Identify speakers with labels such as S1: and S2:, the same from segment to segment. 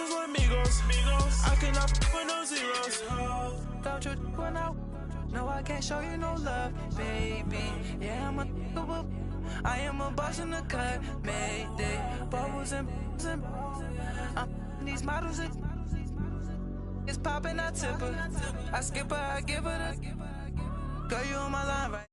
S1: Besos with amigos. I cannot put no zeros. Don't you run out? No, I can't show you no love, baby. Yeah, I am a boss in the cut, Mayday. Bubbles and these models, it's popping, I tip her. I skip her, I give her the. Girl, you on my line, right?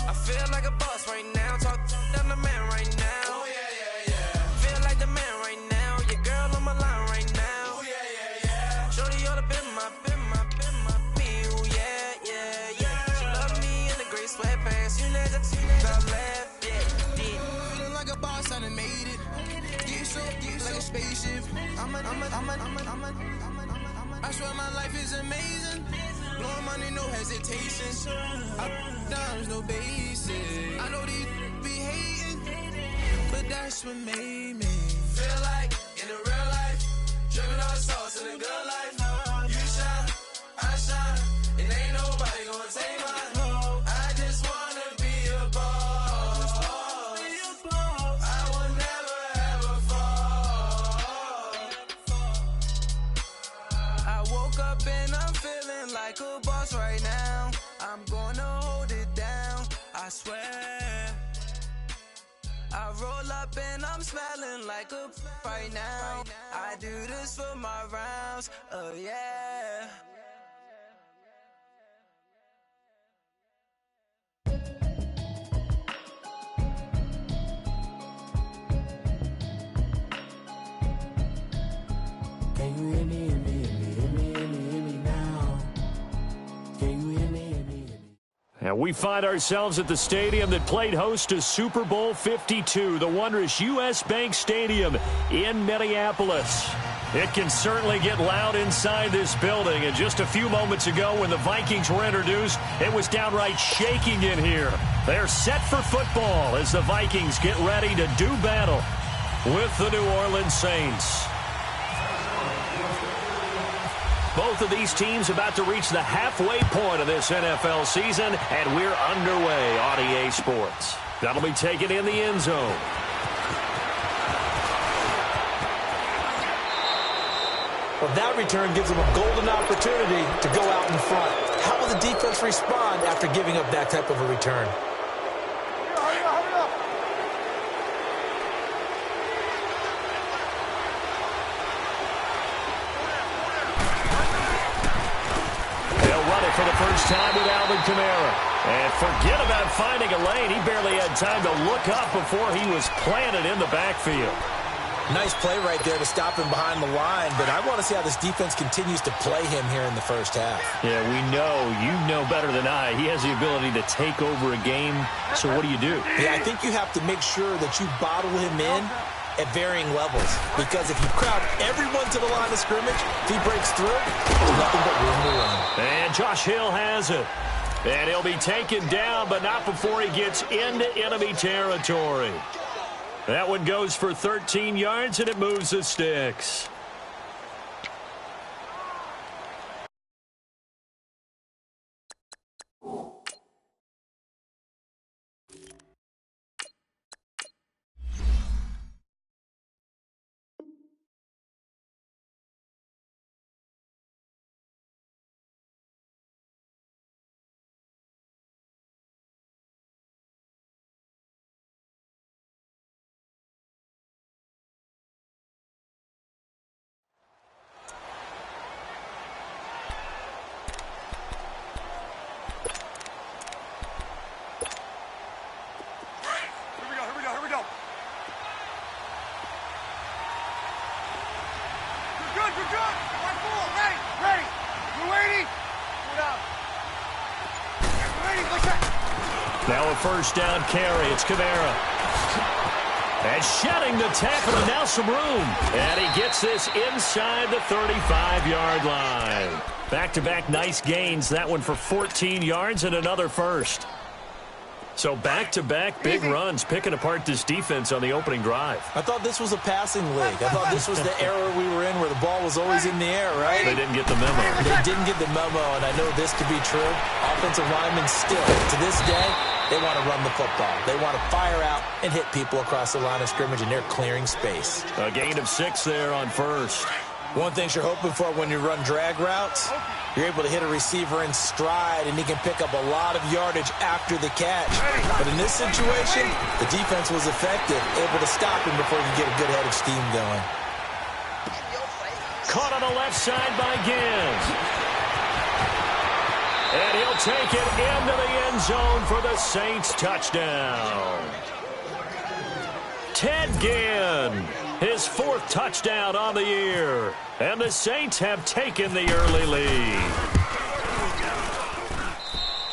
S1: I feel like a boss right now, talk down the man right now. Oh yeah, yeah, yeah. Feel like the man right now, your girl on my line right now. Oh yeah, yeah, yeah. Shorty oughta been my, me, ooh yeah, yeah, yeah. She love me in the gray sweatpants, you never left, yeah. Feeling like a boss, I done made it. Get so like a spaceship. I swear my life is amazing. Blowing money, no hesitation. Up, downs, no basic. I know these be hating, but that's what made me feel like in the real life, dripping on the sauce in the good life. You shine, I shine, and ain't nobody gonna take mine. I just wanna be a boss. I will never ever fall. I woke up and I'm feeling like a boss right now. I'm gonna hold it down, I swear. I roll up and I'm smelling like a right now. I do this for my rounds, oh yeah.
S2: Can you hear me, hear me, hear me, hear me, hear me, hear me now? Can you hear me, hear me, hear me?
S3: And we find ourselves at the stadium that played host to Super Bowl 52, the wondrous U.S. Bank Stadium in Minneapolis. It can certainly get loud inside this building, and just a few moments ago when the Vikings were introduced, it was downright shaking in here. They're set for football as the Vikings get ready to do battle with the New Orleans Saints. Both of these teams about to reach the halfway point of this NFL season, and we're underway on EA Sports. That'll be taken in the end zone.
S4: Well, that return gives them a golden opportunity to go out in front. How will the defense respond after giving up that type of a return?
S3: For the first time with Alvin Kamara. And forget about finding a lane. He barely had time to look up before he was planted in the backfield.
S4: Nice play right there to stop him behind the line, but I want to see how this defense continues to play him here in the first half.
S3: Yeah, we know. You know better than I. He has the ability to take over a game. So what do you do?
S4: Yeah, I think you have to make sure that you bottle him in at varying levels, because if you crowd everyone to the line of scrimmage, if he breaks through, there's nothing but room to run.
S3: And Josh Hill has it. And he'll be taken down, but not before he gets into enemy territory. That one goes for 13 yards, and it moves the sticks. Now a first down carry. It's Kamara. And shedding the tackle, and now some room. And he gets this inside the 35-yard line. Back-to-back nice gains. That one for 14 yards and another first. So back-to-back big runs, picking apart this defense on the opening drive.
S4: I thought this was a passing league. I thought this was the era we were in where the ball was always in the air, right?
S3: They didn't get the memo.
S4: They didn't get the memo, and I know this to be true. Offensive linemen still, to this day, they want to run the football. They want to fire out and hit people across the line of scrimmage, and they're clearing space.
S3: A gain of 6 there on first.
S4: One thing you're hoping for when you run drag routes, you're able to hit a receiver in stride, and he can pick up a lot of yardage after the catch. But in this situation, the defense was effective, able to stop him before you get a good head of steam going.
S3: Caught on the left side by Gibbs. And he'll take it into the end zone for the Saints touchdown. Ted Ginn, his 4th touchdown on the year. And the Saints have taken the early lead.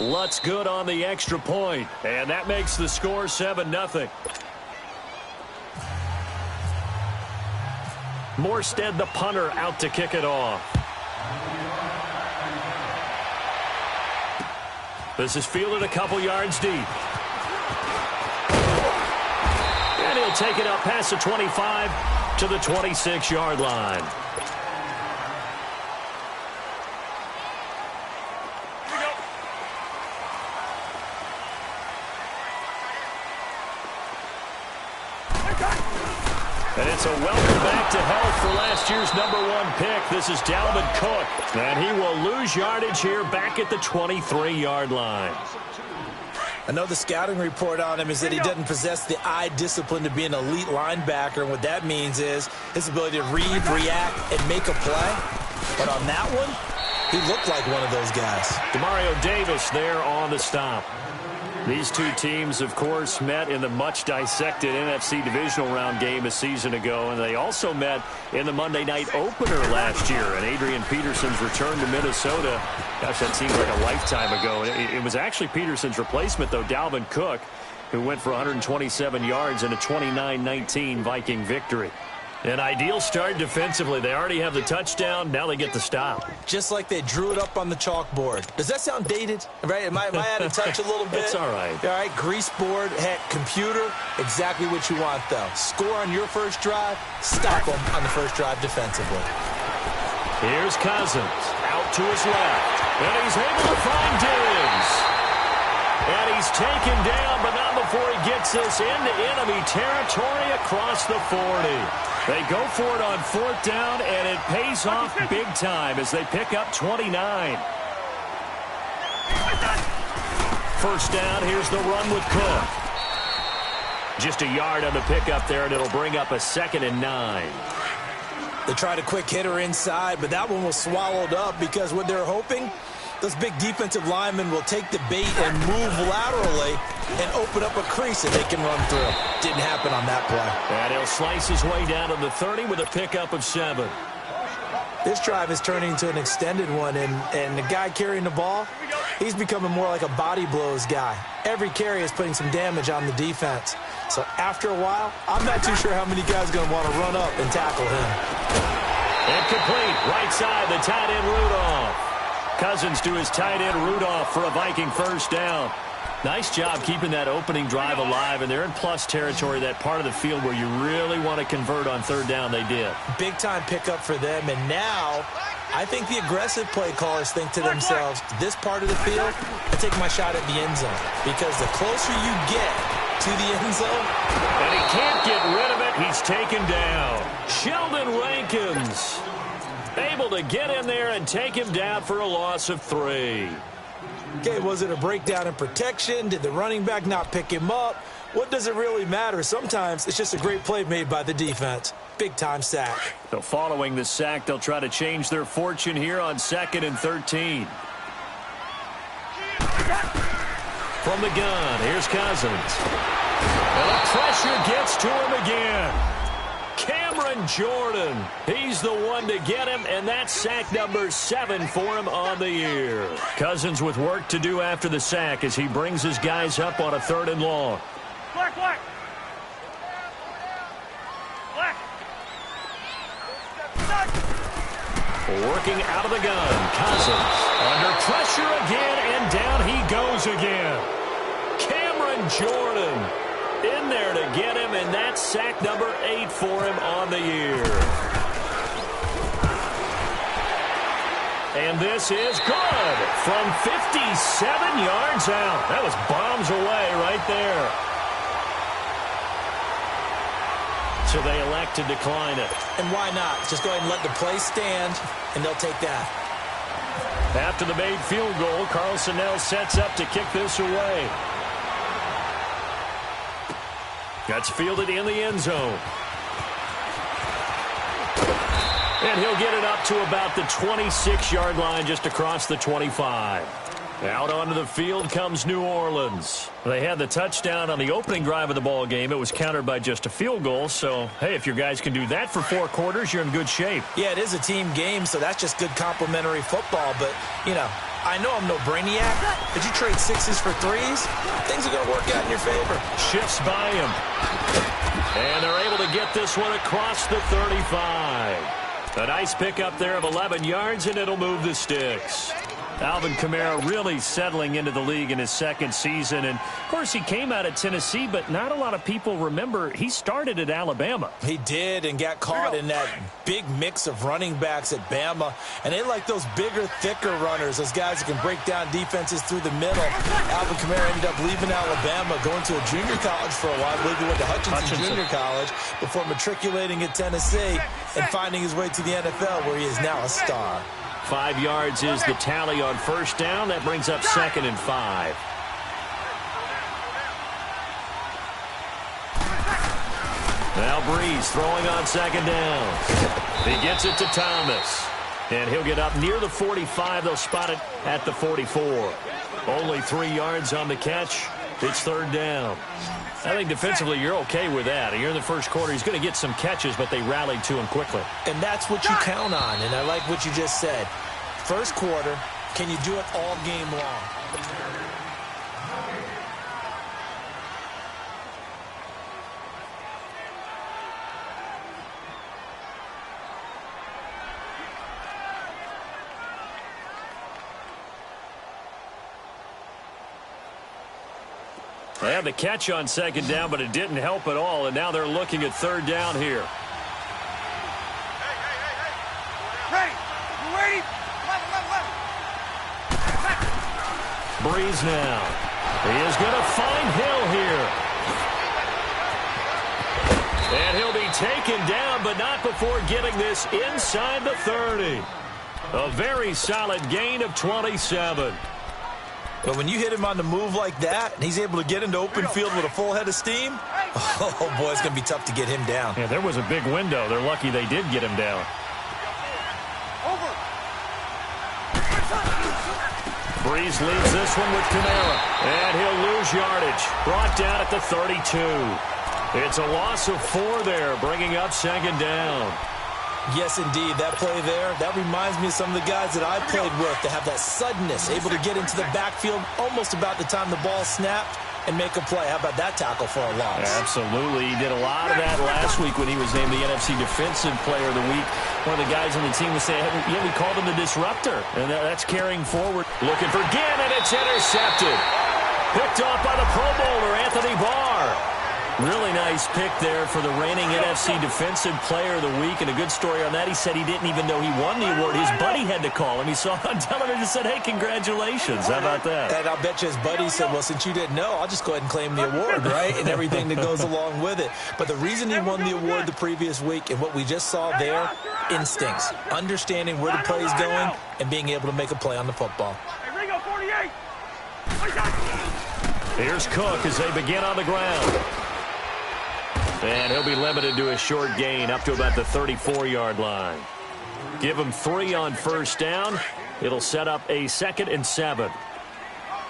S3: Lutz good on the extra point. And that makes the score 7-0. Morstead, the punter, out to kick it off. This is fielded a couple yards deep. And he'll take it up past the 25 to the 26-yard line. And it's a welcome back to health for last year's #1 pick. This is Dalvin Cook. And he will lose yardage here back at the 23-yard line.
S4: I know the scouting report on him is that he doesn't possess the eye discipline to be an elite linebacker. And what that means is his ability to read, react, and make a play. But on that one, he looked like one of those guys.
S3: Demario Davis there on the stop. These two teams, of course, met in the much-dissected NFC divisional round game a season ago, and they also met in the Monday night opener last year. And Adrian Peterson's return to Minnesota, gosh, that seems like a lifetime ago. It was actually Peterson's replacement, though, Dalvin Cook, who went for 127 yards in a 29-19 Viking victory. An ideal start defensively. They already have the touchdown. Now they get the stop.
S4: Just like they drew it up on the chalkboard. Does that sound dated? Right? Am I out of touch a little bit?
S3: It's all right.
S4: All right, grease board, heck, computer, exactly what you want, though. Score on your first drive, stop them on the first drive defensively.
S3: Here's Cousins out to his left. And he's able to find Diggs. And he's taken down, but not before he gets this into enemy territory across the 40. They go for it on 4th down, and it pays off big time as they pick up 29. First down, here's the run with Cook. Just a yard on the pickup there, and it'll bring up a 2nd and 9.
S4: They tried a quick hitter inside, but that one was swallowed up because what they're hoping, those big defensive linemen will take the bait and move laterally and open up a crease that they can run through. Didn't happen on that play.
S3: And he'll slice his way down to the 30 with a pickup of 7.
S4: This drive is turning into an extended one, and the guy carrying the ball, he's becoming more like a body blows guy. Every carry is putting some damage on the defense. So after a while, I'm not too sure how many guys are going to want to run up and tackle him.
S3: Incomplete. Right side, the tight end Rudolph. Cousins to his tight end Rudolph for a Viking first down. Nice job keeping that opening drive alive, and they're in plus territory, that part of the field where you really want to convert on 3rd down. They did.
S4: Big-time pickup for them, and now I think the aggressive play callers think to themselves, this part of the field, I take my shot at the end zone, because the closer you get to the end zone,
S3: and he can't get rid of it. He's taken down. Sheldon Rankins able to get in there and take him down for a loss of 3.
S4: Okay, was it a breakdown in protection? Did the running back not pick him up? What does it really matter? Sometimes it's just a great play made by the defense. Big-time sack.
S3: So following the sack, they'll try to change their fortune here on 2nd and 13. From the gun, here's Cousins. And the pressure gets to him again. Cameron Jordan, he's the one to get him, and that's sack number 7 for him on the year. Cousins with work to do after the sack as he brings his guys up on a 3rd and long. Working out of the gun. Cousins under pressure again, and down he goes again. Cameron Jordan in there to get him, and that's sack number 8 for him on the year. And this is good from 57 yards out. That was bombs away right there. So they elect to decline it.
S4: And why not? Just go ahead and let the play stand, and they'll take that.
S3: After the made field goal, Carlson now sets up to kick this away. That's fielded in the end zone. And he'll get it up to about the 26-yard line, just across the 25. Out onto the field comes New Orleans. They had the touchdown on the opening drive of the ball game. It was countered by just a field goal. So, hey, if your guys can do that for 4 quarters, you're in good shape.
S4: Yeah, it is a team game, so that's just good complimentary football. But, you know, I know I'm no brainiac, but you trade 6s for 3s, things are going to work out in your favor.
S3: Shifts by him. And they're able to get this one across the 35. A nice pickup there of 11 yards, and it'll move the sticks. Alvin Kamara really settling into the league in his second season. And, of course, he came out of Tennessee, but not a lot of people remember he started at Alabama.
S4: He did, and got caught in that big mix of running backs at Bama. And they like those bigger, thicker runners, those guys that can break down defenses through the middle. Alvin Kamara ended up leaving Alabama, going to a junior college for a while. I believe he went to Hutchinson Junior College before matriculating at Tennessee and finding his way to the NFL, where he is now a star.
S3: 5 yards is the tally on first down. That brings up 2nd and 5. Now Breeze throwing on 2nd down. He gets it to Thomas. And he'll get up near the 45. They'll spot it at the 44. Only 3 yards on the catch. It's 3rd down. I think defensively you're okay with that. You're in the first quarter. He's going to get some catches, but they rallied to him quickly.
S4: And that's what you count on, and I like what you just said. First quarter, can you do it all game long?
S3: They had the catch on 2nd down, but it didn't help at all, and now they're looking at 3rd down here.
S5: Ready. You ready?
S3: Breeze now. He is going to find Hill here. And he'll be taken down, but not before getting this inside the 30. A very solid gain of 27.
S4: But when you hit him on the move like that, and he's able to get into open field with a full head of steam, oh, boy, it's going to be tough to get him down.
S3: Yeah, there was a big window. They're lucky they did get him down. Breeze leads this one with Kamara. And he'll lose yardage. Brought down at the 32. It's a loss of 4 there, bringing up 2nd down.
S4: Yes, indeed. That play there, that reminds me of some of the guys that I played with to have that suddenness, able to get into the backfield almost about the time the ball snapped and make a play. How about that tackle for a loss?
S3: Absolutely. He did a lot of that last week when he was named the NFC Defensive Player of the Week. One of the guys on the team would say, yeah, we called him the disruptor. And that's carrying forward. Looking for Ginn, and it's intercepted. Picked off by the Pro Bowler, Anthony Barr. Really nice pick there for the reigning NFC Defensive Player of the Week. And a good story on that, he said he didn't even know he won the award. His buddy had to call him. He saw it on television and said, hey, congratulations. How about that?
S4: And I'll bet you his buddy said, well, since you didn't know, I'll just go ahead and claim the award, right? And everything that goes along with it. But the reason he won the award the previous week and what we just saw there, instincts, understanding where the play is going and being able to make a play on the football.
S3: Here's Cook as they begin on the ground. And he'll be limited to a short gain up to about the 34-yard line. Give him 3 on first down. It'll set up a 2nd and 7.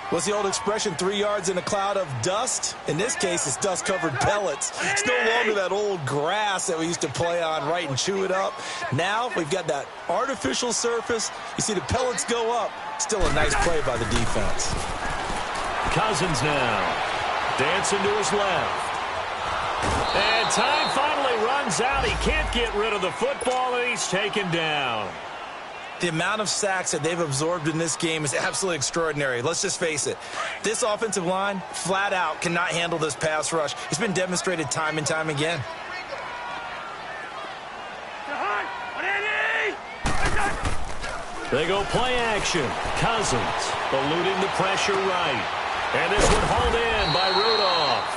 S4: What's the old expression, 3 yards in a cloud of dust? In this case, it's dust-covered pellets. It's no longer that old grass that we used to play on, right, and chew it up. Now we've got that artificial surface. You see the pellets go up. Still a nice play by the defense.
S3: Cousins now. Dancing to his left. And time finally runs out. He can't get rid of the football, and he's taken down.
S4: The amount of sacks that they've absorbed in this game is absolutely extraordinary. Let's just face it. This offensive line, flat out, cannot handle this pass rush. It's been demonstrated time and time again.
S3: They go play action. Cousins eluding the pressure right. And this one hauled in by Rudolph.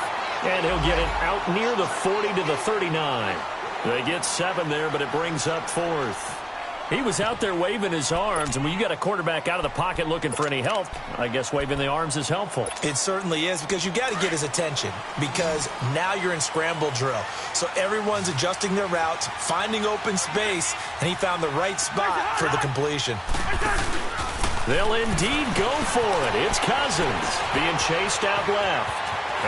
S3: And he'll get it out near the 40 to the 39. They get 7 there, but it brings up 4th. He was out there waving his arms, and when you got a quarterback out of the pocket looking for any help, I guess waving the arms is helpful.
S4: It certainly is, because you got to get his attention, because now you're in scramble drill. So everyone's adjusting their routes, finding open space, and he found the right spot for the completion.
S3: They'll indeed go for it. It's Cousins being chased out left.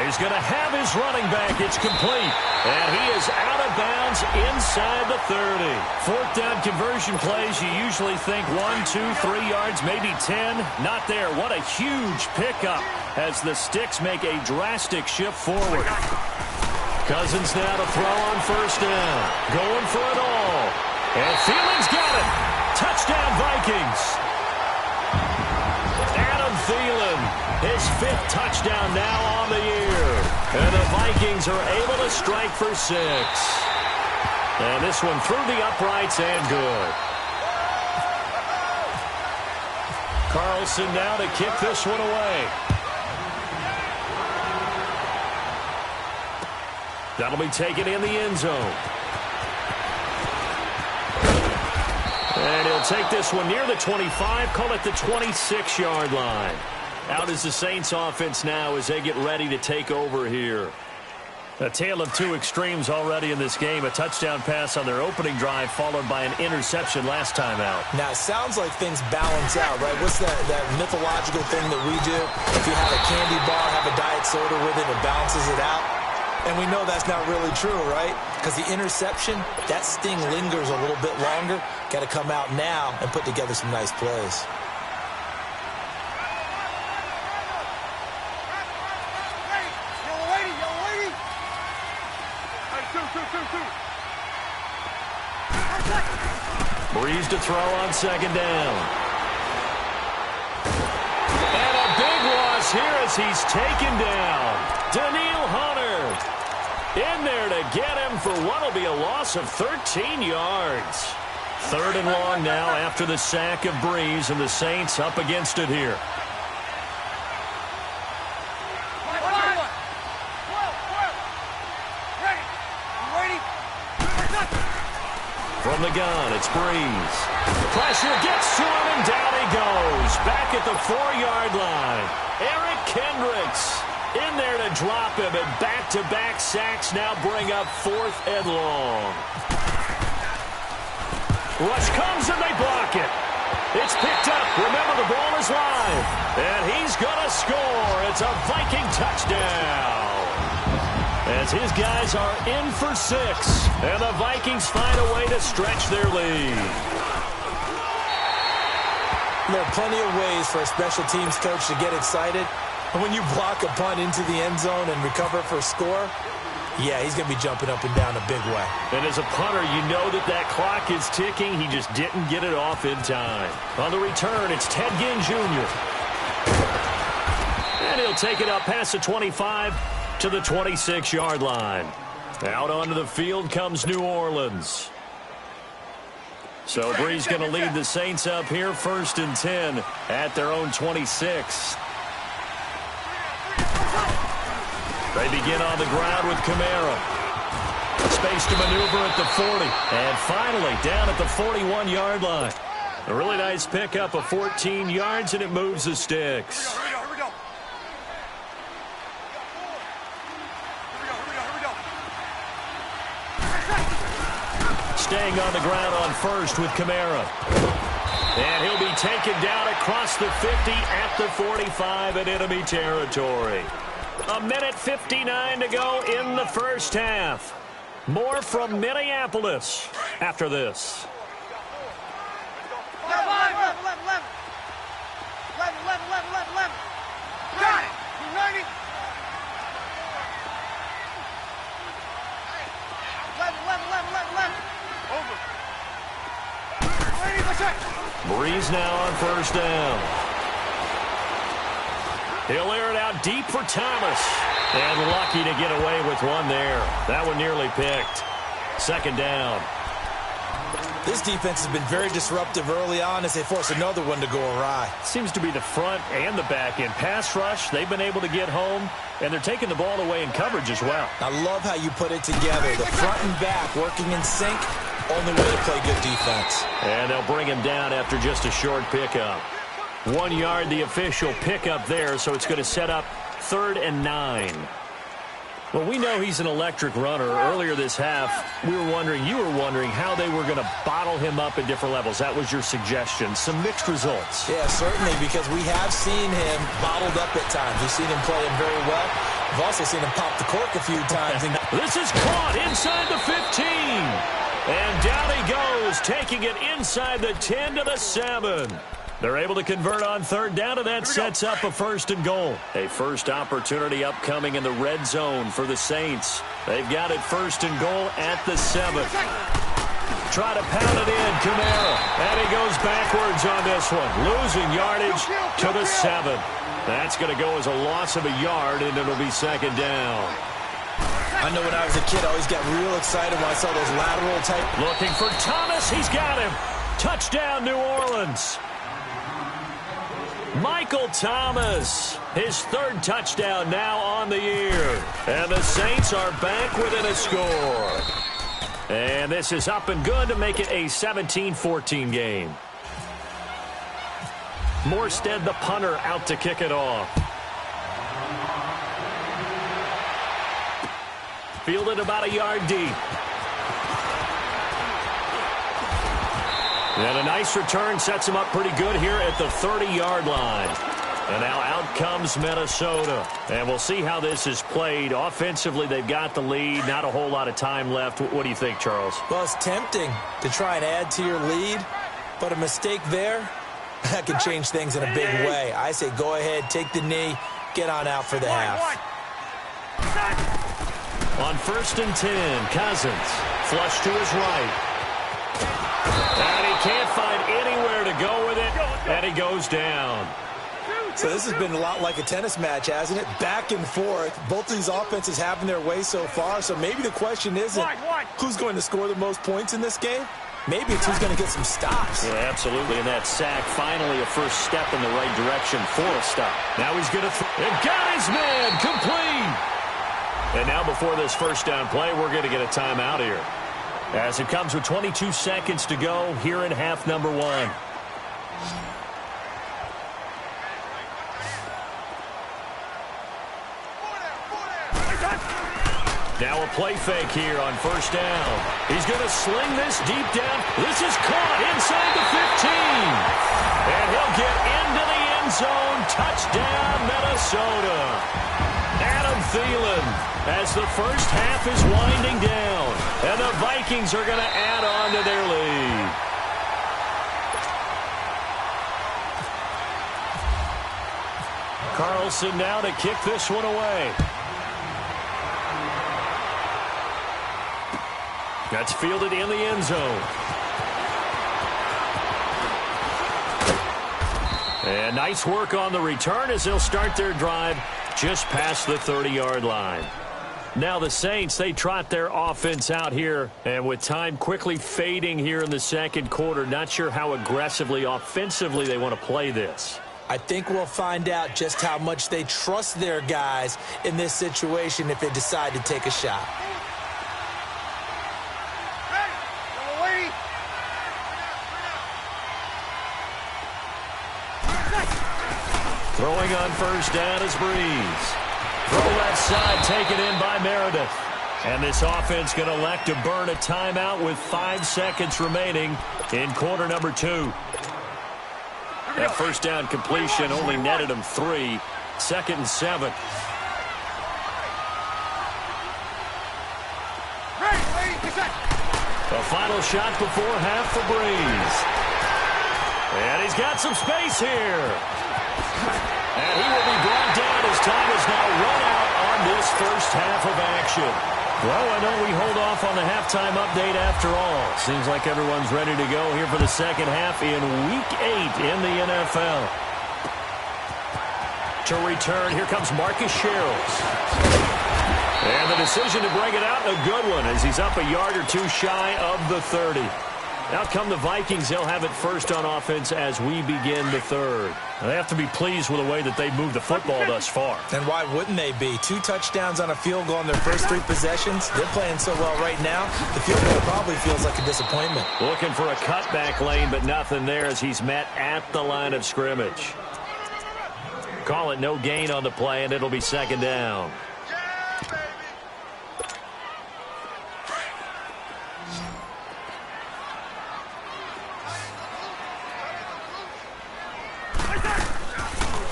S3: He's going to have his running back. It's complete. And he is out of bounds inside the 30. 4th down conversion plays, you usually think 1, 2, 3 yards, maybe 10. Not there. What a huge pickup as the Sticks make a drastic shift forward. Cousins now to throw on 1st down. Going for it all. And Thiel's got it. Touchdown, Vikings. Adam Thielen, his 5th touchdown now on the year. And the Vikings are able to strike for 6. And this one through the uprights and good. Carlson now to kick this one away. That'll be taken in the end zone. And he'll take this one near the 25, call it the 26-yard line. Out is the Saints offense now as they get ready to take over here. A tale of 2 extremes already in this game. A touchdown pass on their opening drive followed by an interception last time out.
S4: Now, it sounds like things balance out, right? What's that mythological thing that we do? If you have a candy bar, have a diet soda with it, it balances it out. And we know that's not really true, right? Because the interception, that sting lingers a little bit longer. Got to come out now and put together some nice plays.
S3: Breeze to throw on 2nd down. And a big loss here as he's taken down. Daniil Hunter in there to get him for what will be a loss of 13 yards. 3rd and long now after the sack of Breeze, and the Saints up against it here. From the gun, it's Breeze. Pressure gets to him, and down he goes. Back at the 4-yard line. Eric Kendricks in there to drop him, and back-to-back sacks now bring up 4th and long. Rush comes, and they block it. It's picked up. Remember, the ball is live. And he's going to score. It's a Viking touchdown. As his guys are in for 6. And the Vikings find a way to stretch their lead.
S4: There are plenty of ways for a special teams coach to get excited. And when you block a punt into the end zone and recover for a score, yeah, he's going to be jumping up and down a big way.
S3: And as a punter, you know that clock is ticking. He just didn't get it off in time. On the return, it's Ted Ginn Jr. And he'll take it up past the 25 to the 26-yard line. Out onto the field comes New Orleans. So Breeze going to lead the Saints up here 1st and 10 at their own 26. They begin on the ground with Kamara. Space to maneuver at the 40. And finally down at the 41-yard line. A really nice pickup of 14 yards, and it moves the Sticks. Staying on the ground on 1st with Kamara. And he'll be taken down across the 50 at the 45 in enemy territory. 1:59 to go in the first half. More from Minneapolis after this.
S5: 11. Got it. You ready? 11. Over. Ready, let's check.
S3: Breeze now on first down. He'll air it out deep for Thomas. And lucky to get away with one there. That one nearly picked. Second down.
S4: This defense has been very disruptive early on as they force another one to go awry.
S3: Seems to be the front and the back end. Pass rush, they've been able to get home, and they're taking the ball away in coverage as well.
S4: I love how you put it together. The front and back working in sync, only way to play good defense.
S3: And they'll bring him down after just a short pickup. 1 yard, the official pickup there, so it's going to set up 3rd and 9. Well, we know he's an electric runner. Earlier this half, you were wondering how they were going to bottle him up at different levels. That was your suggestion. Some mixed results.
S4: Yeah, certainly, because we have seen him bottled up at times. We've seen him play him very well. We've also seen him pop the cork a few times.
S3: This is caught inside the 15. And down he goes, taking it inside the 10 to the 7. They're able to convert on 3rd down, and that sets up a 1st and goal. A first opportunity upcoming in the red zone for the Saints. They've got it 1st and goal at the 7. Try to pound it in, Kamara. And he goes backwards on this one. Losing yardage to the 7. That's going to go as a loss of a yard, and it'll be 2nd down.
S4: I know when I was a kid, I always got real excited when I saw those lateral type.
S3: Looking for Thomas. He's got him. Touchdown, New Orleans. Michael Thomas, his 3rd touchdown now on the year. And the Saints are back within a score. And this is up and good to make it a 17-14 game. Morstead, the punter, out to kick it off. Fielded about a yard deep. And a nice return sets him up pretty good here at the 30-yard line. And now out comes Minnesota. And we'll see how this is played. Offensively, they've got the lead. Not a whole lot of time left. What do you think, Charles?
S4: Well, it's tempting to try and add to your lead, but a mistake there, that could change things in a big way. I say go ahead, take the knee, get on out for the half.
S3: On 1st and 10, Cousins. Flush to his right. And he can't find anywhere to go with it, and he goes down.
S4: So this has been a lot like a tennis match, hasn't it? Back and forth. Both of these offenses having their way so far, so maybe the question isn't who's going to score the most points in this game. Maybe it's who's going to get some stops.
S3: Yeah, absolutely, and that sack, finally a first step in the right direction for a stop. Now he's going to and got his man complete. And now before this first down play, we're going to get a timeout here. As it comes with 22 seconds to go here in half number 1. Now a play fake here on 1st down. He's going to sling this deep down. This is caught inside the 15. And he'll get into the end zone. Touchdown, Minnesota. Adam Thielen, as the first half is winding down. And the Vikings are going to add on to their lead. Carlson now to kick this one away. That's fielded in the end zone. And nice work on the return as they'll start their drive just past the 30-yard line. Now the Saints, they trot their offense out here, and with time quickly fading here in the second quarter, not sure how aggressively, offensively they want to play this.
S4: I think we'll find out just how much they trust their guys in this situation if they decide to take a shot.
S3: Throwing on 1st down is Breeze. Throw left side, taken in by Meredith. And this offense going to elect to burn a timeout with 5 seconds remaining in quarter number 2. That 1st down completion only netted him 3. 2nd and 7. The final shot before half for Breeze. And he's got some space here. And he will be brought down as time is now run out on this first half of action. Well, I know we hold off on the halftime update after all. Seems like everyone's ready to go here for the second half in Week 8 in the NFL. To return, here comes Marcus Sherrills. And the decision to bring it out, a good one, as he's up a yard or two shy of the 30. Out come the Vikings. They'll have it first on offense as we begin the third. They have to be pleased with the way that they've moved the football thus far.
S4: And why wouldn't they be? 2 touchdowns on a field goal in their first 3 possessions. They're playing so well right now, the field goal probably feels like a disappointment.
S3: Looking for a cutback lane, but nothing there as he's met at the line of scrimmage. Call it no gain on the play, and it'll be second down.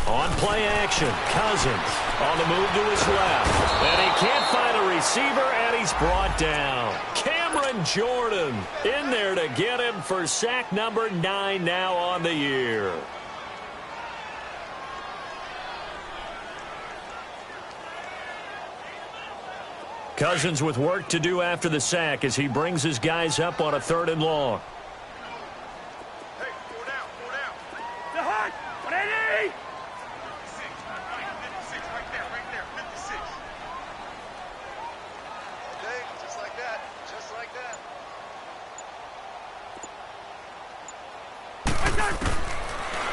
S3: On play action, Cousins on the move to his left. And he can't find a receiver, and he's brought down. Cameron Jordan in there to get him for sack number 9 now on the year. Cousins with work to do after the sack as he brings his guys up on a 3rd and long.
S5: Hey, 4 down, 4 down. The hut, 180. 56, right there, 56. Okay, just like that, just like that.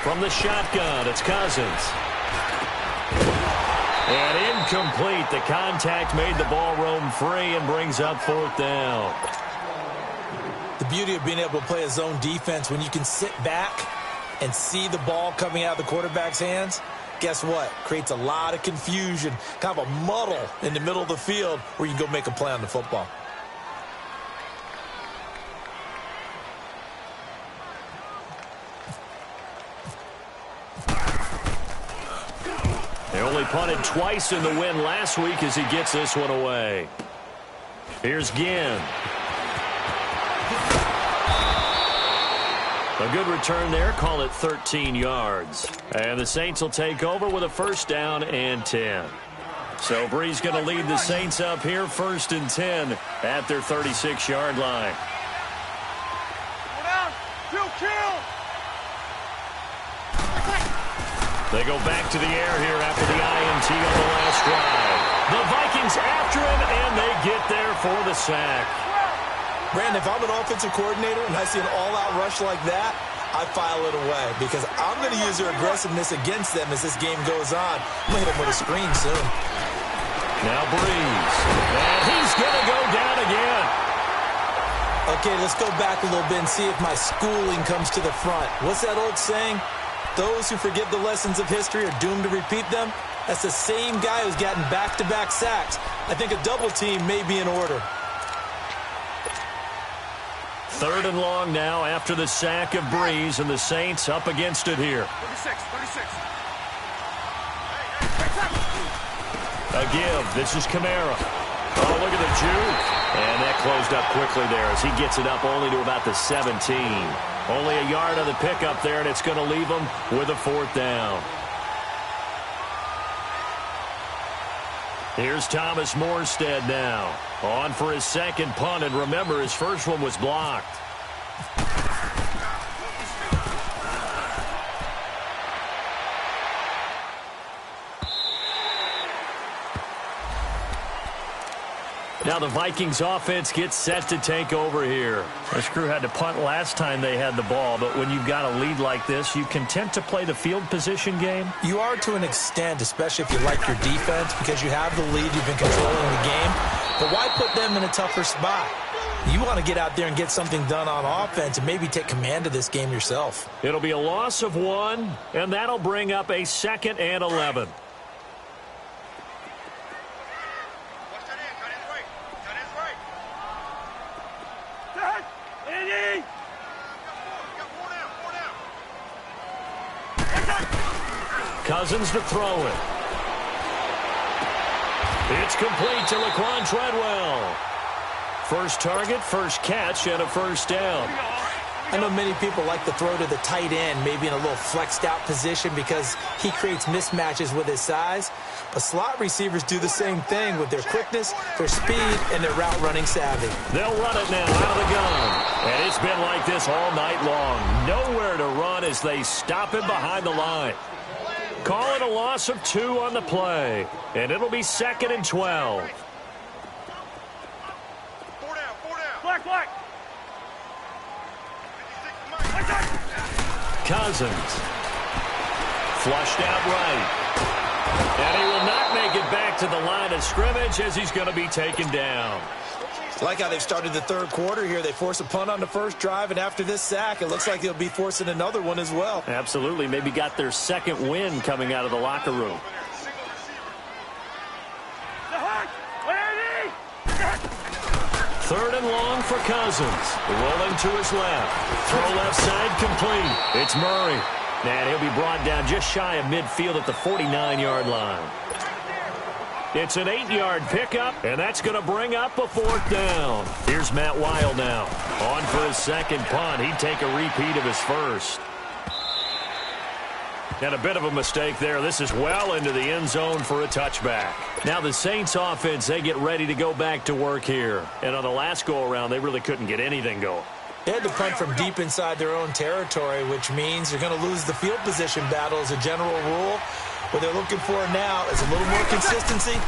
S3: From the shotgun, it's Cousins. And incomplete. The contact made the ball roam free and brings up 4th down.
S4: The beauty of being able to play a zone defense when you can sit back and see the ball coming out of the quarterback's hands, guess what? Creates a lot of confusion, kind of a muddle in the middle of the field where you can go make a play on the football.
S3: They only punted twice in the win last week as he gets this one away. Here's Ginn. A good return there. Call it 13 yards. And the Saints will take over with a 1st down and 10. So Bree's going to lead the Saints up here 1st and 10 at their 36-yard line.
S5: Go down, kill.
S3: They go back to the air here after the INT on the last drive. The Vikings after him, and they get there for the sack.
S4: Brandon, if I'm an offensive coordinator and I see an all-out rush like that, I file it away because I'm going to use their aggressiveness against them as this game goes on. I'm going to hit them with a screen soon.
S3: Now Breeze. And he's going to go down again.
S4: Okay, let's go back a little bit and see if my schooling comes to the front. What's that old saying? Those who forget the lessons of history are doomed to repeat them. That's the same guy who's gotten back-to-back sacks. I think a double team may be in order.
S3: 3rd and long now after the sack of Breeze, and the Saints up against it here.
S5: 36.
S3: A give. This is Kamara. Oh, look at the juke. And that closed up quickly there as he gets it up only to about the 17. Only a yard on the pickup there, and it's going to leave him with a 4th down. Here's Thomas Morstead now. On for his 2nd punt, and remember, his first one was blocked. Now the Vikings offense gets set to take over here. This crew had to punt last time they had the ball, but when you've got a lead like this, you content to play the field position game?
S4: You are to an extent, especially if you like your defense, because you have the lead, you've been controlling the game. But why put them in a tougher spot? You want to get out there and get something done on offense and maybe take command of this game yourself.
S3: It'll be a loss of 1, and that'll bring up a 2nd and 11. Cousins to throw it. It's complete to Laquan Treadwell. First target, first catch, and a 1st down.
S4: I know many people like to throw to the tight end, maybe in a little flexed out position because he creates mismatches with his size. But slot receivers do the same thing with their quickness, their speed, and their route running savvy.
S3: They'll run it now out of the gun. And it's been like this all night long. Nowhere to run as they stop him behind the line. Call it a loss of 2 on the play. And it'll be 2nd and 12.
S5: Four down, four down.
S6: Black.
S3: Cousins. Flushed out right. And he will not make it back to the line of scrimmage as he's going to be taken down.
S4: I like how they've started the third quarter here. They force a punt on the first drive, and after this sack, it looks like they'll be forcing another one as well.
S3: Absolutely. Maybe got their second win coming out of the locker room. Third and long for Cousins. Rolling to his left. Throw left side complete. It's Murray. And he'll be brought down just shy of midfield at the 49-yard line. It's an 8-yard pickup, and that's going to bring up a 4th down. Here's Matt Weil now. On for his second punt. He'd take a repeat of his first. And a bit of a mistake there. This is well into the end zone for a touchback. Now the Saints offense, they get ready to go back to work here. And on the last go-around, they really couldn't get anything going.
S4: They had to punt from deep inside their own territory, which means they're going to lose the field position battle as a general rule. What they're looking for now is a little more consistency,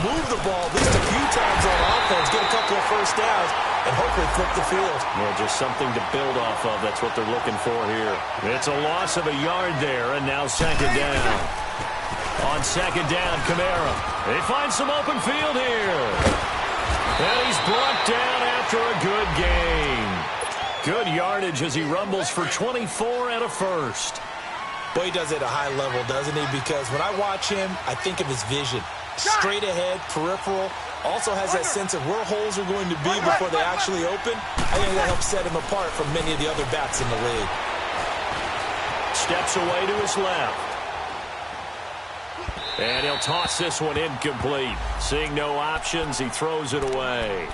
S4: move the ball at least a few times on offense, get a couple of first downs, and hopefully flip the field.
S3: Yeah, just something to build off of. That's what they're looking for here. It's a loss of a yard there, and now 2nd down. On 2nd down, Kamara. They find some open field here. And he's brought down after a good game. Good yardage as he rumbles for 24 and a first.
S4: Boy, he does it at a high level, doesn't he? Because when I watch him, I think of his vision. Straight ahead, peripheral. Also has that sense of where holes are going to be before they actually open. I think that helps set him apart from many of the other backs in the league.
S3: Steps away to his left. And he'll toss this one incomplete. Seeing no options, he throws it away.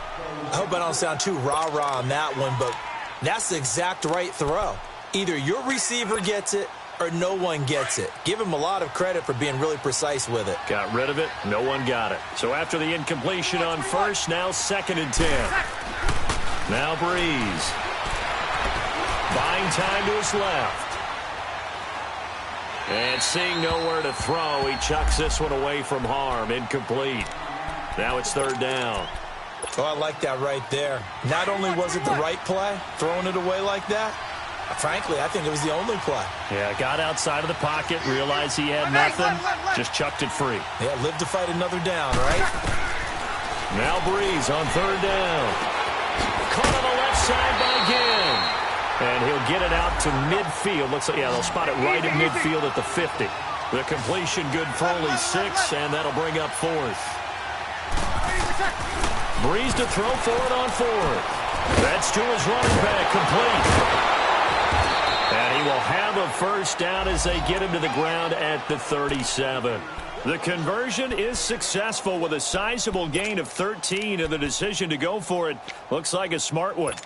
S4: I hope I don't sound too rah-rah on that one, but that's the exact right throw. Either your receiver gets it or no one gets it. Give him a lot of credit for being really precise with it.
S3: Got rid of it. No one got it. So after the incompletion on first, now 2nd and 10. Now Breeze. Buying time to his left. And seeing nowhere to throw, he chucks this one away from harm. Incomplete. Now it's 3rd down.
S4: Oh, I like that right there. Not only was it the right play, throwing it away like that, frankly, I think it was the only play.
S3: Yeah, got outside of the pocket, realized he had nothing, just chucked it free.
S4: Yeah, live to fight another down, right?
S3: Now Breeze on 3rd down. Caught on the left side by Ginn. And he'll get it out to midfield. Looks like, yeah, they'll spot it right at midfield at the 50. The completion good for only 6, and that'll bring up 4th. Breeze to throw for it on 4th. That's to his running back, complete. And he will have a first down as they get him to the ground at the 37. The conversion is successful with a sizable gain of 13, and the decision to go for it looks like a smart one.
S5: Get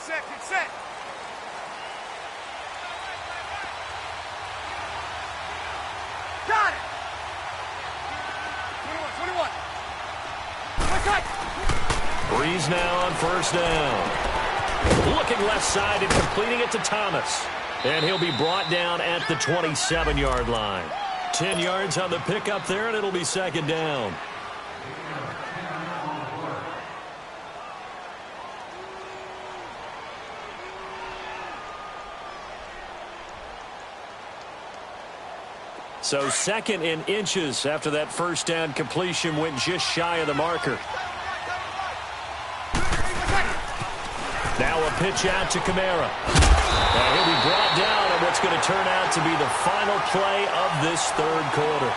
S5: set, get set.
S6: Got it. 21.
S3: Breeze now on 1st down. Looking left side and completing it to Thomas. And he'll be brought down at the 27-yard line. 10 yards on the pickup there, and it'll be 2nd down. So 2nd in inches after that first down completion went just shy of the marker. Now a pitch out to Kamara. And he'll be brought down on what's going to turn out to be the final play of this 3rd quarter.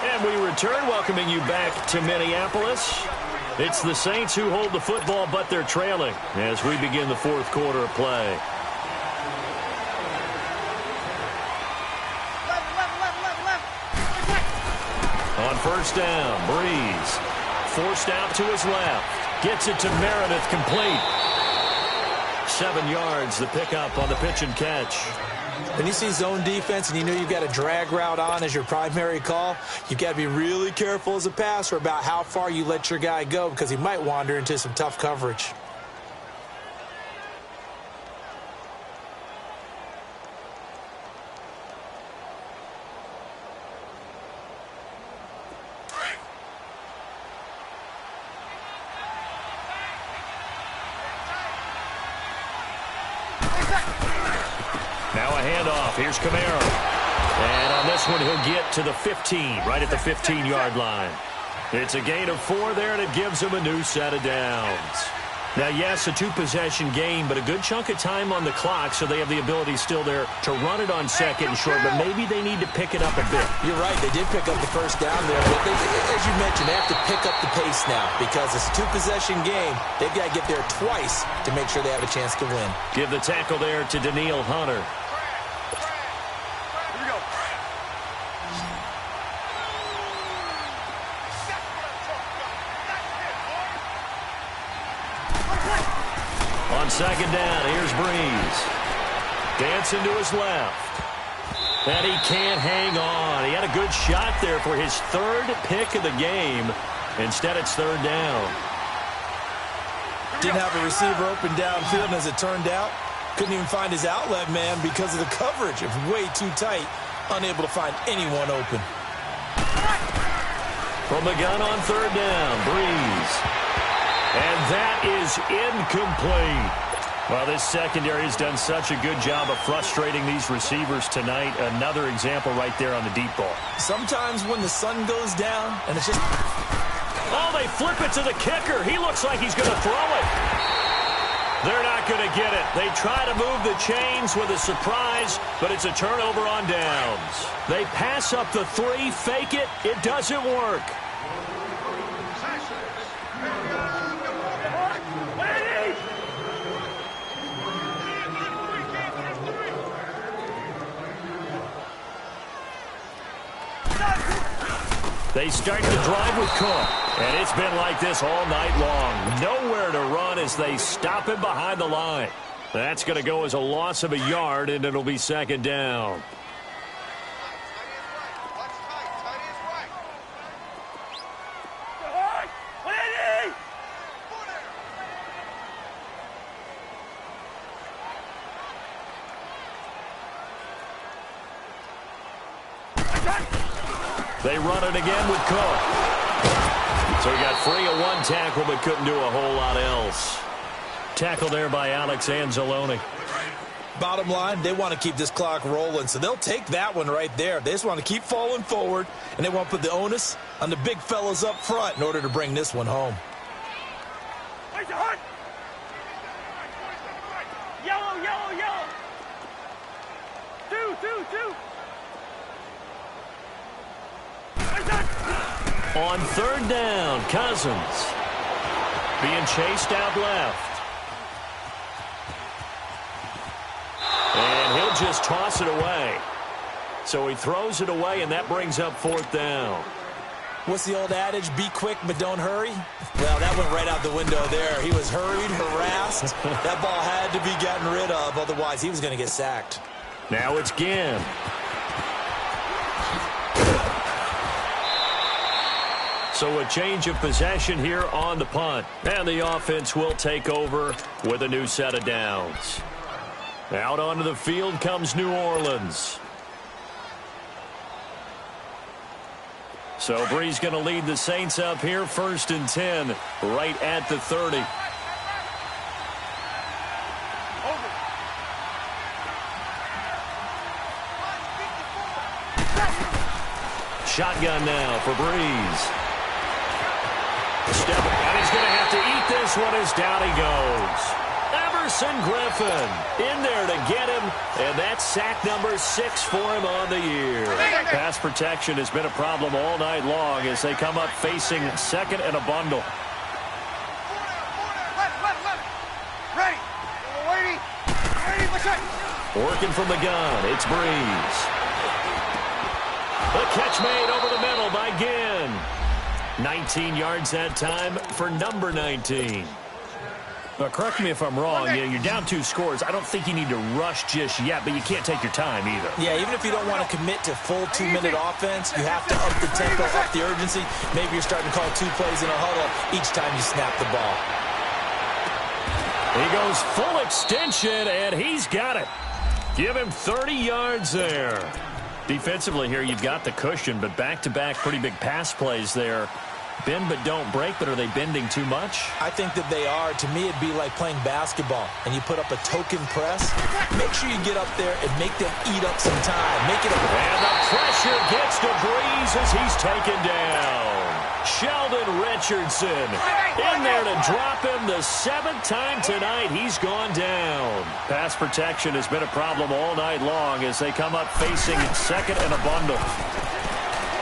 S3: And we return, welcoming you back to Minneapolis. It's the Saints who hold the football, but they're trailing as we begin the 4th quarter of play. On 1st down, Breeze. Forced out to his left. Gets it to Meredith, complete. 7 yards, the pickup on the pitch and catch.
S4: When you see zone defense and you know you've got a drag route on as your primary call, you've got to be really careful as a passer about how far you let your guy go because he might wander into some tough coverage.
S3: Now a handoff. Here's Kamara. And on this one, he'll get to the 15, right at the 15-yard line. It's a gain of 4 there, and it gives him a new set of downs. Now, yes, a 2-possession game, but a good chunk of time on the clock, so they have the ability still there to run it on second and short, but maybe they need to pick it up a bit.
S4: You're right. They did pick up the first down there, but as you mentioned, they have to pick up the pace now because it's a 2-possession game. They've got to get there twice to make sure they have a chance to win.
S3: Give the tackle there to Daniil Hunter. On second down, here's Breeze. Dancing to his left. And he can't hang on. He had a good shot there for his 3rd pick of the game. Instead, it's 3rd down.
S4: Didn't have a receiver open downfield, and as it turned out, couldn't even find his outlet man because of the coverage. It was way too tight, unable to find anyone open.
S3: From the gun on 3rd down, Breeze. And that is incomplete. Well, this secondary has done such a good job of frustrating these receivers tonight. Another example right there on the deep ball.
S4: Sometimes when the sun goes down and it's just...
S3: Oh, they flip it to the kicker. He looks like he's going to throw it. They're not going to get it. They try to move the chains with a surprise, but it's a turnover on downs. They pass up the 3, fake it. It doesn't work. They start the drive with Cook, and it's been like this all night long. Nowhere to run as they stop him behind the line. That's going to go as a loss of a yard, and it'll be 2nd down. They run it again with Cook. So he got free of 1 tackle but couldn't do a whole lot else. Tackle there by Alex Anzalone.
S4: Bottom line, they want to keep this clock rolling, so they'll take that one right there. They just want to keep falling forward, and they want to put the onus on the big fellas up front in order to bring this one home.
S5: Yellow, yellow, yellow. 2.
S3: On 3rd down, Cousins being chased out left. And he'll just toss it away. So he throws it away, and that brings up 4th down.
S4: What's the old adage? Be quick, but don't hurry? Well, that went right out the window there. He was hurried, harassed. That ball had to be gotten rid of, otherwise he was going to get sacked.
S3: Now it's Ginn. So a change of possession here on the punt. And the offense will take over with a new set of downs. Out onto the field comes New Orleans. So Bree's going to lead the Saints up here, 1st and 10, right at the 30. Shotgun now for Breeze. And he's going to have to eat this one as down he goes. Everson Griffin in there to get him, and that's sack number 6 for him on the year. Pass protection has been a problem all night long as they come up facing 2nd and a bundle. Working from the gun, it's Breeze. The catch made over the middle by Ginn. 19 yards that time for number 19. Well, correct me if I'm wrong. You're down 2 scores. I don't think you need to rush just yet, but you can't take your time either.
S4: Yeah, even if you don't want to commit to full 2-minute offense, you have to up the tempo, up the urgency. Maybe you're starting to call 2 plays in a huddle each time you snap the ball.
S3: He goes full extension, and he's got it. Give him 30 yards there. Defensively here, you've got the cushion, but back-to-back pretty big pass plays there. Bend but don't break, but are they bending too much?
S4: I think that they are. To me, it'd be like playing basketball, and you put up a token press. Make sure you get up there and make them eat up some time. Make it a...
S3: And the pressure gets to Breeze as he's taken down. Sheldon Richardson in there to drop him the 7th time tonight. He's gone down. Pass protection has been a problem all night long as they come up facing second and a bundle.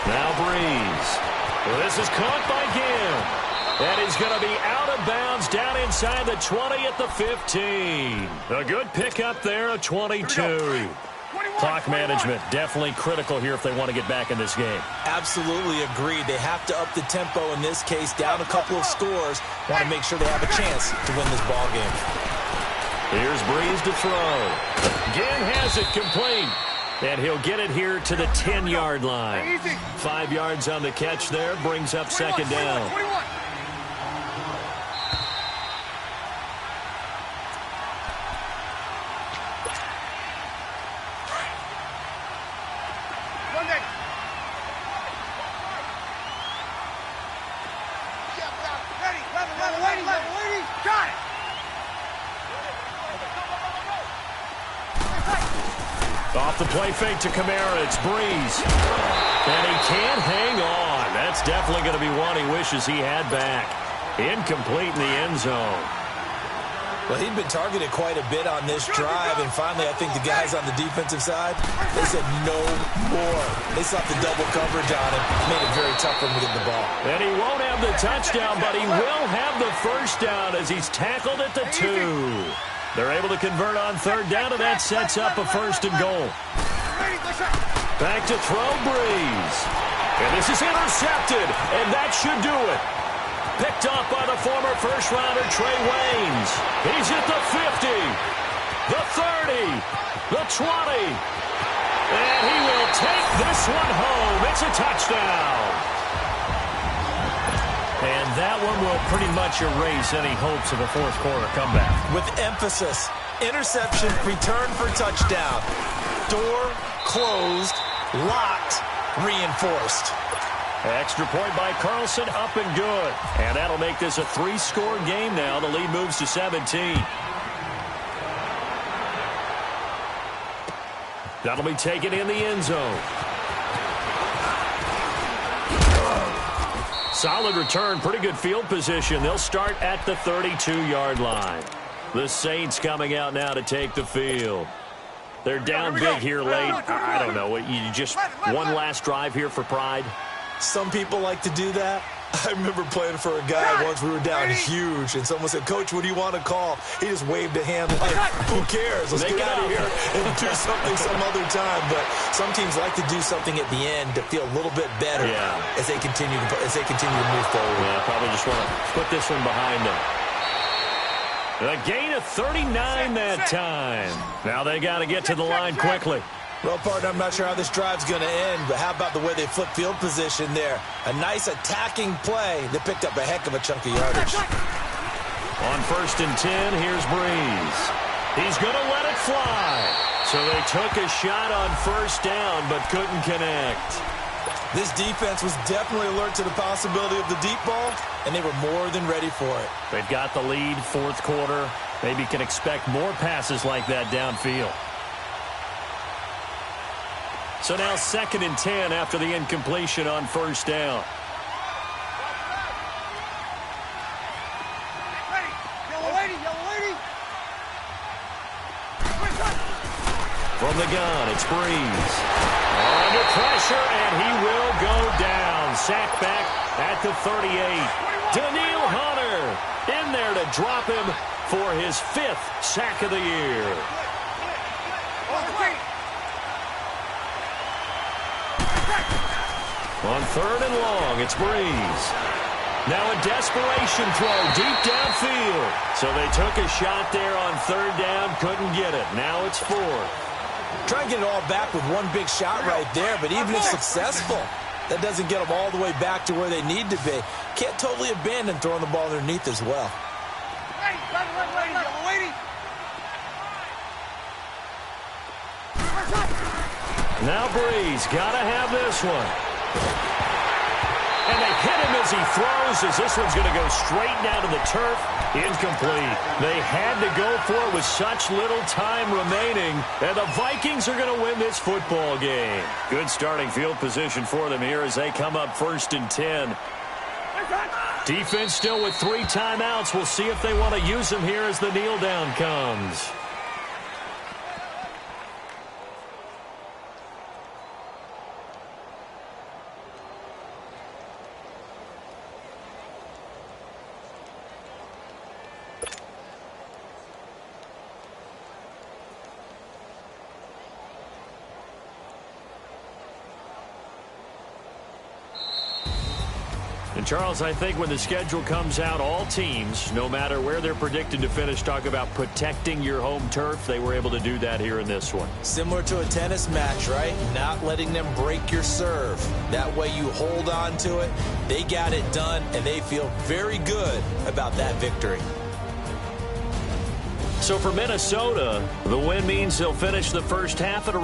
S3: Now Breeze. Well, this is caught by Ginn. And he's going to be out of bounds down inside the 20 at the 15. A good pickup there, a 22. Clock management definitely critical here if they want to get back in this game.
S4: Absolutely agreed. They have to up the tempo in this case, down a couple of scores. Want to make sure they have a chance to win this ball game.
S3: Here's Breeze to throw. Ginn has it complete. And he'll get it here to the 10-yard line. 5 yards on the catch there, brings up second down.
S5: 21. Got it.
S3: Off the play fake to Kamara, it's Breeze. And he can't hang on. That's definitely going to be one he wishes he had back. Incomplete in the end zone.
S4: Well, he'd been targeted quite a bit on this drive, and finally I think the guys on the defensive side, they said no more. They slapped the double coverage on him, made it very tough for him to get the ball.
S3: And he won't have the touchdown, but he will have the first down as he's tackled at the 2. They're able to convert on third down, and that sets up a 1st and goal. Back to throw, Breeze. And this is intercepted, and that should do it. Picked off by the former first-rounder Trey Waynes. He's at the 50, the 30, the 20. And he will take this one home. It's a touchdown. And that one will pretty much erase any hopes of a fourth-quarter comeback.
S4: With emphasis, interception, return for touchdown. Door closed, locked, reinforced.
S3: Extra point by Carlson, up and good. And that'll make this a 3-score game now. The lead moves to 17. That'll be taken in the end zone. Solid return, pretty good field position. They'll start at the 32-yard line. The Saints coming out now to take the field. They're down big here late. I don't know. You just one last drive here for pride?
S4: Some people like to do that. I remember playing for a guy once. We were down huge, and someone said, "Coach, what do you want to call?" He just waved a hand like, "Who cares? Let's get out of here and do something some other time." But some teams like to do something at the end to feel a little bit better as they continue to move forward.
S3: Yeah, probably just want to put this one behind them. A gain of 39 that time. Now they got to get to the line quickly.
S4: Well, partner, I'm not sure how this drive's going to end, but how about the way they flip field position there? A nice attacking play that picked up a heck of a chunk of yardage.
S3: On 1st and 10, here's Breeze. He's going to let it fly. So they took a shot on 1st down, but couldn't connect.
S4: This defense was definitely alert to the possibility of the deep ball, and they were more than ready for it.
S3: They've got the lead, 4th quarter. Maybe can expect more passes like that downfield. So now 2nd and 10 after the incompletion on 1st down.
S5: Yellow lady.
S3: From the gun, it's Breeze. Under pressure, and he will go down. Sacked back at the 38. Daniil Hunter in there to drop him for his 5th sack of the year. On 3rd and long, it's Breeze. Now a desperation throw deep downfield. So they took a shot there on third down, couldn't get it. Now it's fourth.
S4: Try and get it all back with one big shot right there, but even if successful, that doesn't get them all the way back to where they need to be. Can't totally abandon throwing the ball underneath as well.
S3: Now Breeze, gotta have this one. And they hit him as he throws, as this one's going to go straight down to the turf. Incomplete. They had to go for it with such little time remaining, and the Vikings are going to win this football game. Good starting field position for them here as they come up 1st and 10. Defense still with 3 timeouts. We'll see if they want to use them here as the kneel down comes. And Charles, I think when the schedule comes out, all teams, no matter where they're predicted to finish, talk about protecting your home turf. They were able to do that here in this one.
S4: Similar to a tennis match, right? Not letting them break your serve. That way you hold on to it. They got it done, and they feel very good about that victory.
S3: So for Minnesota, the win means they'll finish the first half at a